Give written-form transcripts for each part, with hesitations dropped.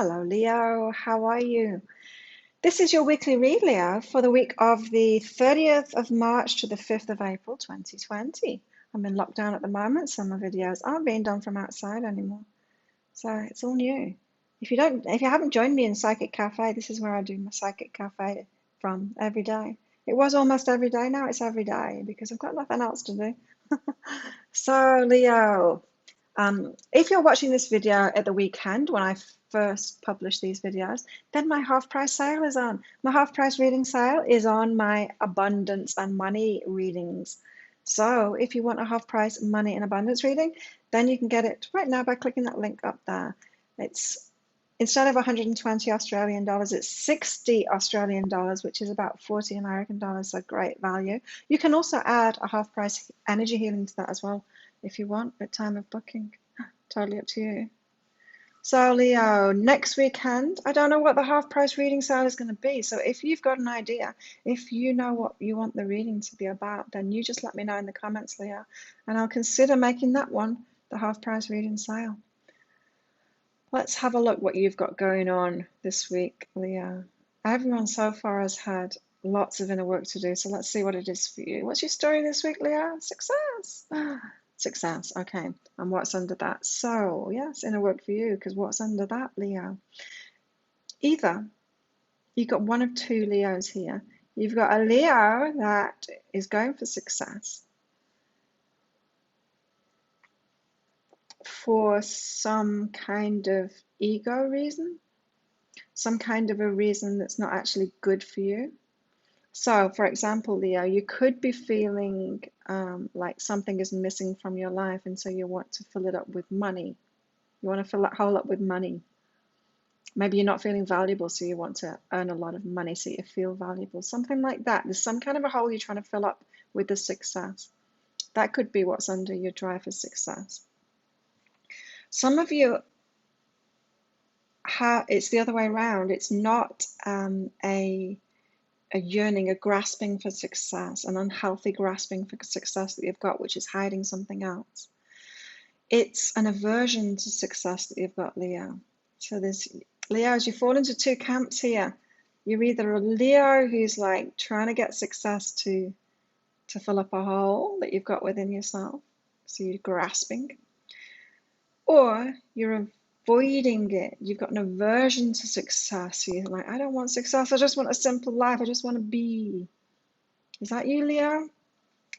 Hello, Leo. How are you? This is your weekly read, Leo, for the week of the 30th of March to the 5th of April, 2020. I'm in lockdown at the moment, so my videos aren't being done from outside anymore. So it's all new. If you haven't joined me in Psychic Cafe, this is where I do my Psychic Cafe from every day. It was almost every day, now it's every day because I've got nothing else to do. So, Leo, if you're watching this video at the weekend when I first published these videos, then my half price sale is on. My half price reading sale is on my abundance and money readings. So if you want a half price money and abundance reading, then you can get it right now by clicking that link up there. It's instead of 120 Australian dollars, it's 60 Australian dollars, which is about 40 American dollars, so great value. You can also add a half price energy healing to that as well if you want at time of booking. Totally up to you. So Leo, next weekend, I don't know what the half price reading sale is going to be. So if you've got an idea, if you know what you want the reading to be about, then you just let me know in the comments, Leo, and I'll consider making that one the half price reading sale. Let's have a look what you've got going on this week, Leo. Everyone so far has had lots of inner work to do, so let's see what it is for you. What's your story this week, Leo? Success. Success, okay. And what's under that? So, yes, inner work for you, because what's under that, Leo? Either you've got one of two Leos here. You've got a Leo that is going for success for some kind of ego reason, some kind of a reason that's not actually good for you. So, for example, Leo, you could be feeling like something is missing from your life, and so you want to fill it up with money. You want to fill that hole up with money. Maybe you're not feeling valuable, so you want to earn a lot of money so you feel valuable. Something like that. There's some kind of a hole you're trying to fill up with the success. That could be what's under your drive for success. Some of you, it's the other way around. It's not a yearning, a grasping for success, an unhealthy grasping for success that you've got, which is hiding something else. It's an aversion to success that you've got, Leo. So there's Leos, you fall into two camps here. You're either a Leo who's like trying to get success to fill up a hole that you've got within yourself, so you're grasping, or you're avoiding it. You've got an aversion to success. So you're like, I don't want success. I just want a simple life. I just want to be. Is that you, Leo?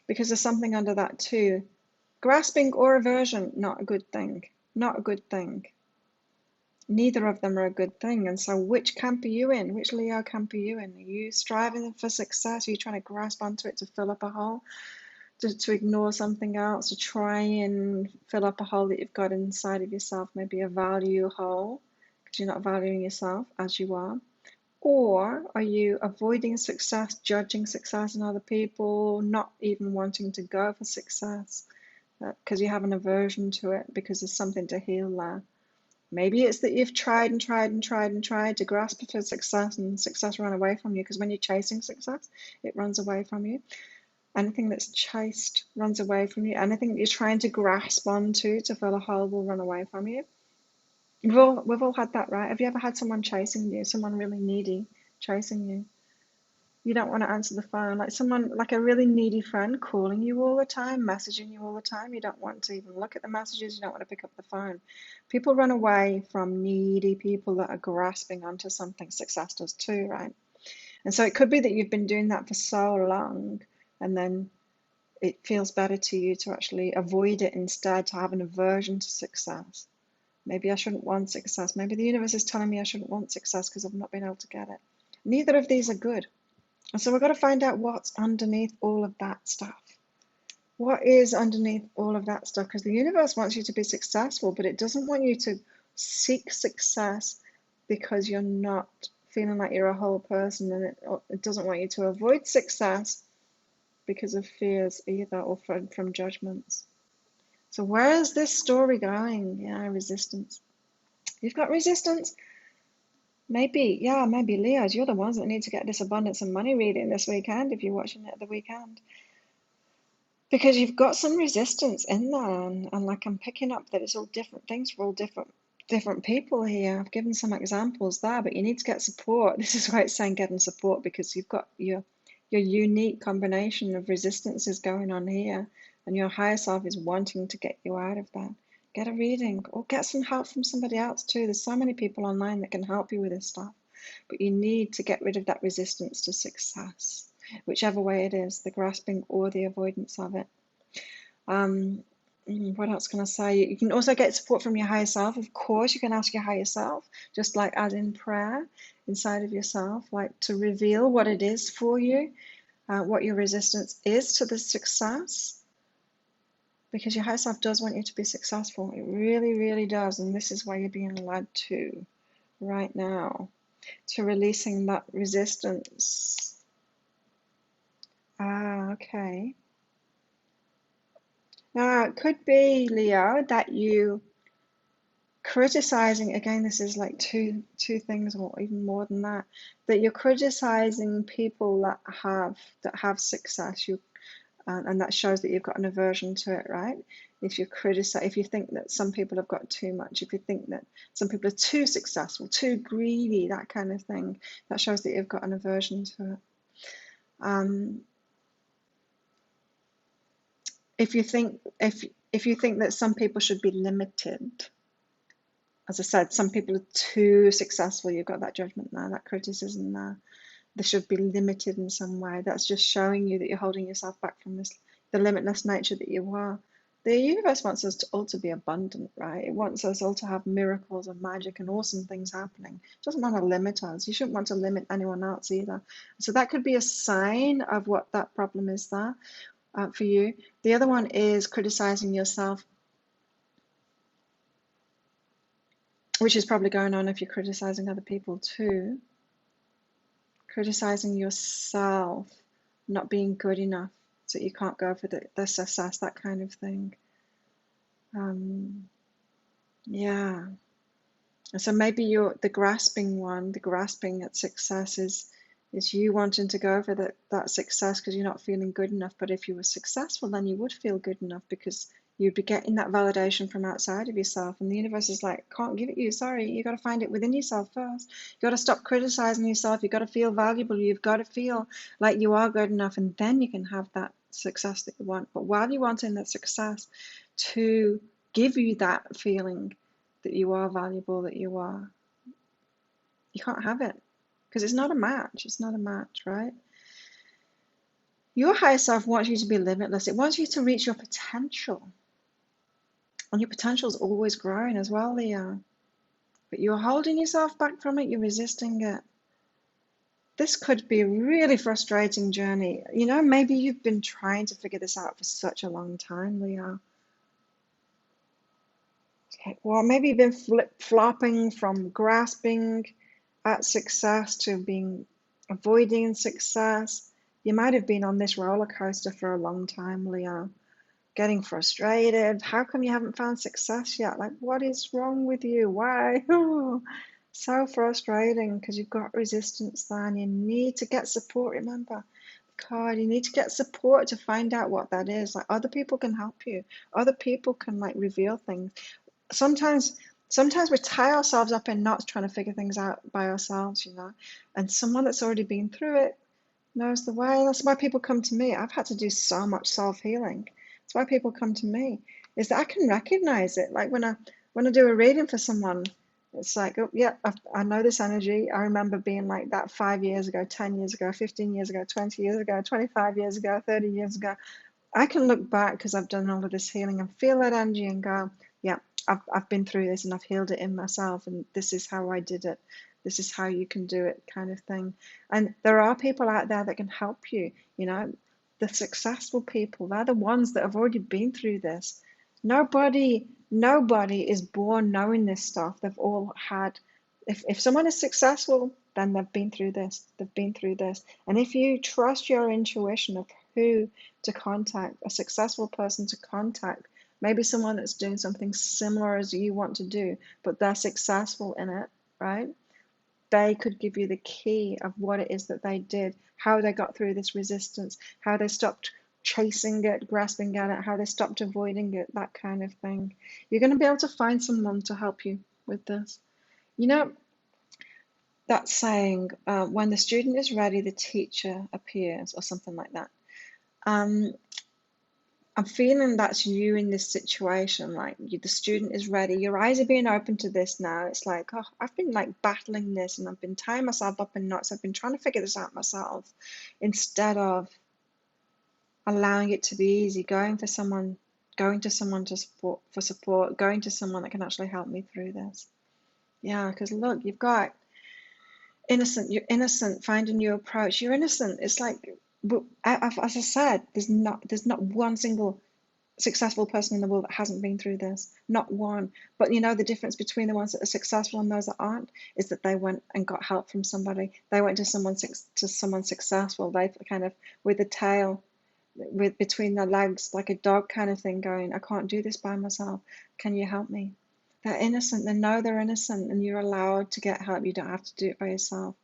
Because there's something under that too. Grasping or aversion, not a good thing. Not a good thing. Neither of them are a good thing. And so which camp are you in? Which Leo camp are you in? Are you striving for success? Are you trying to grasp onto it to fill up a hole? To ignore something else? To try and fill up a hole that you've got inside of yourself? Maybe a value hole because you're not valuing yourself as you are. Or are you avoiding success, judging success in other people, not even wanting to go for success because you have an aversion to it because there's something to heal there? Maybe it's that you've tried and tried and tried and tried to grasp for success and success ran away from you, because when you're chasing success, it runs away from you. Anything that's chased runs away from you. Anything that you're trying to grasp onto to fill a hole will run away from you. We've all had that, right? Have you ever had someone chasing you, someone really needy chasing you? You don't want to answer the phone, like someone, like a really needy friend calling you all the time, messaging you all the time. You don't want to even look at the messages. You don't want to pick up the phone. People run away from needy people that are grasping onto something. Success does too, right? And so it could be that you've been doing that for so long, and then it feels better to you to actually avoid it instead, to have an aversion to success. Maybe I shouldn't want success. Maybe the universe is telling me I shouldn't want success because I've not been able to get it. Neither of these are good. And so we've got to find out what's underneath all of that stuff. What is underneath all of that stuff? Because the universe wants you to be successful, but it doesn't want you to seek success because you're not feeling like you're a whole person, and it doesn't want you to avoid success because of fears either, or from judgments. So where is this story going? Yeah, resistance. You've got resistance. Maybe Leos, you're the ones that need to get this abundance and money reading this weekend if you're watching it at the weekend. Because you've got some resistance in there, and like I'm picking up that it's all different things for all different different people here. I've given some examples there, but you need to get support. This is why it's saying getting support, because you've got your unique combination of resistances going on here, and your higher self is wanting to get you out of that. Get a reading or get some help from somebody else too. There's so many people online that can help you with this stuff, but you need to get rid of that resistance to success, whichever way it is, the grasping or the avoidance of it. What else can I say? You can also get support from your higher self. Of course, you can ask your higher self, just like as in prayer, inside of yourself, like to reveal what it is for you, what your resistance is to the success, because your higher self does want you to be successful. It really, really does. And this is why you're being led to right now, to releasing that resistance. Okay. Now, it could be, Leo, that you criticizing, again, this is like two things, or even more than that, that you're criticizing people that have success. And that shows that you've got an aversion to it, right? If you think that some people have got too much, if you think that some people are too successful, too greedy, that kind of thing, that shows that you've got an aversion to it. If you think that some people should be limited, as I said, some people are too successful, you've got that judgment there, that criticism there. They should be limited in some way. That's just showing you that you're holding yourself back from the limitless nature that you are. The universe wants us to all to be abundant, right? It wants us all to have miracles and magic and awesome things happening. It doesn't want to limit us. You shouldn't want to limit anyone else either. So that could be a sign of what that problem is there for you. The other one is criticizing yourself, which is probably going on if you're criticizing other people too. Criticizing yourself, not being good enough, so you can't go for the success, that kind of thing. Yeah. So maybe the grasping at success is you wanting to go for that success because you're not feeling good enough. But if you were successful, then you would feel good enough because you'd be getting that validation from outside of yourself. And the universe is like, can't give it you, sorry. You got to find it within yourself first. You got to stop criticizing yourself. You got to feel valuable. You've got to feel like you are good enough, and then you can have that success that you want. But while you're wanting that success to give you that feeling that you are valuable, that you can't have it because it's not a match. It's not a match, right? Your higher self wants you to be limitless. It wants you to reach your potential. And your potential is always growing as well, Leo. But you're holding yourself back from it. You're resisting it. This could be a really frustrating journey. You know, maybe you've been trying to figure this out for such a long time, Leo. Okay, well, maybe you've been flip-flopping from grasping at success to avoiding success. You might have been on this roller coaster for a long time, Leo. Getting frustrated. How come you haven't found success yet? Like, what is wrong with you? Why? So frustrating because you've got resistance there and you need to get support, remember. God, you need to get support to find out what that is. Like, other people can help you. Other people can like reveal things. Sometimes we tie ourselves up in knots trying to figure things out by ourselves, you know. And someone that's already been through it knows the way. That's why people come to me. I've had to do so much self-healing. That's why people come to me, is that I can recognize it. Like when I do a reading for someone, it's like, oh yeah, I know this energy. I remember being like that 5 years ago, 10 years ago, 15 years ago, 20 years ago, 25 years ago, 30 years ago. I can look back because I've done all of this healing and feel that energy and go, yeah, I've been through this and I've healed it in myself, and this is how I did it. This is how you can do it, kind of thing. And there are people out there that can help you, you know, the successful people. They're the ones that have already been through this. Nobody is born knowing this stuff. They've all had, if someone is successful, then they've been through this. They've been through this. And if you trust your intuition of who to contact, a successful person to contact, maybe someone that's doing something similar as you want to do, but they're successful in it, right? They could give you the key of what it is that they did, how they got through this resistance, how they stopped chasing it, grasping at it, how they stopped avoiding it, that kind of thing. You're going to be able to find someone to help you with this. You know, that saying, when the student is ready, the teacher appears, or something like that. I'm feeling that's you in this situation. Like the student is ready. Your eyes are being open to this now. It's like, oh, I've been like battling this, and I've been tying myself up in knots. I've been trying to figure this out myself, instead of allowing it to be easy, going to someone to support, going to someone that can actually help me through this. Yeah, because look, you've got you're innocent, find a new approach. You're innocent. It's like, as I said, there's not one single successful person in the world that hasn't been through this. Not one. But you know, the difference between the ones that are successful and those that aren't is that they went and got help from somebody. They went to someone successful. They kind of, with the tail between their legs, like a dog kind of thing, going, I can't do this by myself. Can you help me? They're innocent. They know they're innocent, and you're allowed to get help. You don't have to do it by yourself.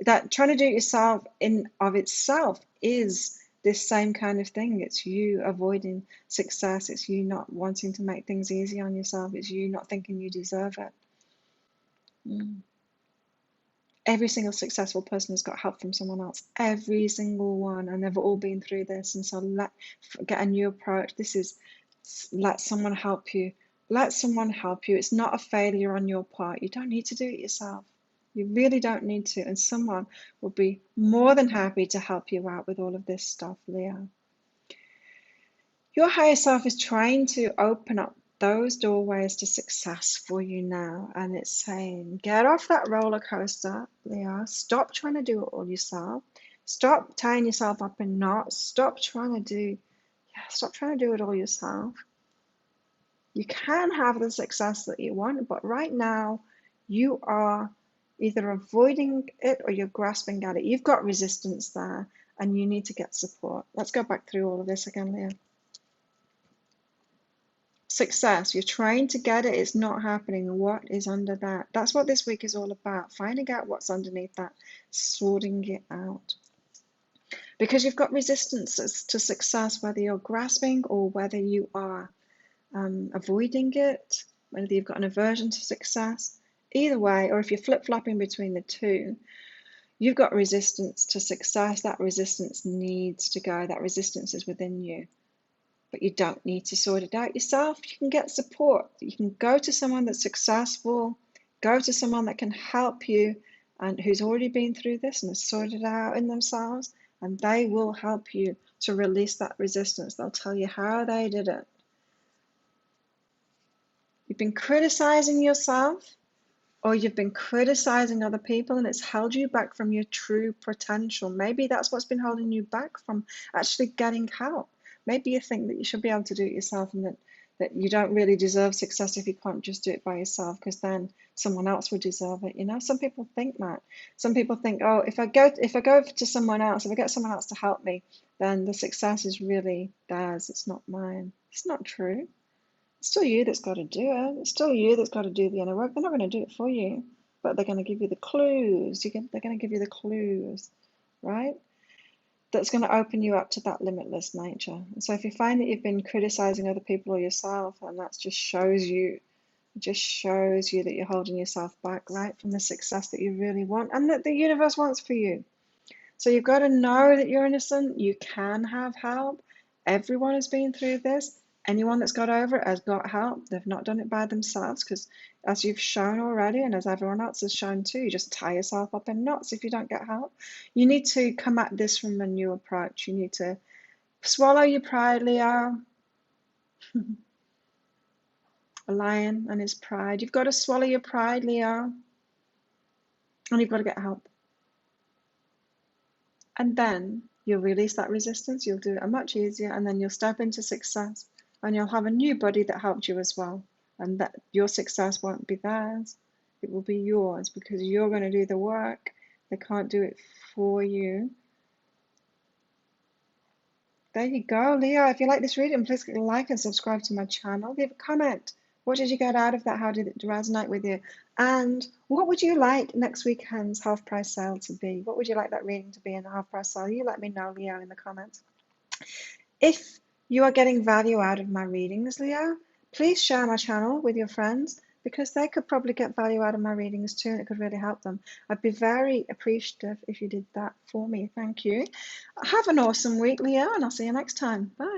That trying to do it yourself in of itself is this same kind of thing. It's you avoiding success. It's you not wanting to make things easy on yourself. It's you not thinking you deserve it. Every single successful person has got help from someone else. Every single one, and they've all been through this. And so get a new approach. This is, let someone help you. Let someone help you. It's not a failure on your part. You don't need to do it yourself. You really don't need to. And someone will be more than happy to help you out with all of this stuff, Leo. Your higher self is trying to open up those doorways to success for you now. And it's saying, get off that roller coaster, Leo. Stop trying to do it all yourself. Stop tying yourself up in knots. Stop trying to do it all yourself. You can have the success that you want, but right now you are either avoiding it or you're grasping at it. You've got resistance there, and you need to get support. Let's go back through all of this again, Leo. Success, you're trying to get it, it's not happening. What is under that? That's what this week is all about, finding out what's underneath that, sorting it out. Because you've got resistance to success, whether you're grasping or whether you are avoiding it, whether you've got an aversion to success. Either way, or if you're flip-flopping between the two, you've got resistance to success. That resistance needs to go. That resistance is within you. But you don't need to sort it out yourself. You can get support. You can go to someone that's successful, go to someone that can help you and who's already been through this and has sorted it out in themselves, and they will help you to release that resistance. They'll tell you how they did it. You've been criticizing yourself, or you've been criticizing other people, and it's held you back from your true potential. Maybe that's what's been holding you back from actually getting help. Maybe you think that you should be able to do it yourself, and that you don't really deserve success if you can't just do it by yourself, because then someone else would deserve it. You know, some people think that. Some people think, oh, if I go to someone else, if I get someone else to help me, then the success is really theirs. It's not mine. It's not true. It's still you that's got to do it. It's still you that's got to do the inner work. They're not going to do it for you, but they're going to give you the clues. They're going to give you the clues, right? That's going to open you up to that limitless nature. And so if you find that you've been criticizing other people or yourself, and that just shows you that you're holding yourself back, right, from the success that you really want and that the universe wants for you. So you've got to know that you're innocent. You can have help. Everyone has been through this. Anyone that's got over it has got help. They've not done it by themselves, because as you've shown already, and as everyone else has shown too, you just tie yourself up in knots if you don't get help. You need to come at this from a new approach. You need to swallow your pride, Leo. A lion and his pride. You've got to swallow your pride, Leo. And you've got to get help. And then you'll release that resistance. You'll do it much easier, and then you'll step into success. And you'll have a new body that helped you as well. And that your success won't be theirs. It will be yours, because you're going to do the work. They can't do it for you. There you go, Leo. If you like this reading, please click like and subscribe to my channel. Leave a comment. What did you get out of that? How did it resonate with you? And what would you like next weekend's half price sale to be? What would you like that reading to be in the half price sale? You let me know, Leo, in the comments. If you are getting value out of my readings, Leo, please share my channel with your friends. because they could probably get value out of my readings too, and it could really help them. I'd be very appreciative if you did that for me. Thank you. Have an awesome week, Leo, and I'll see you next time. Bye.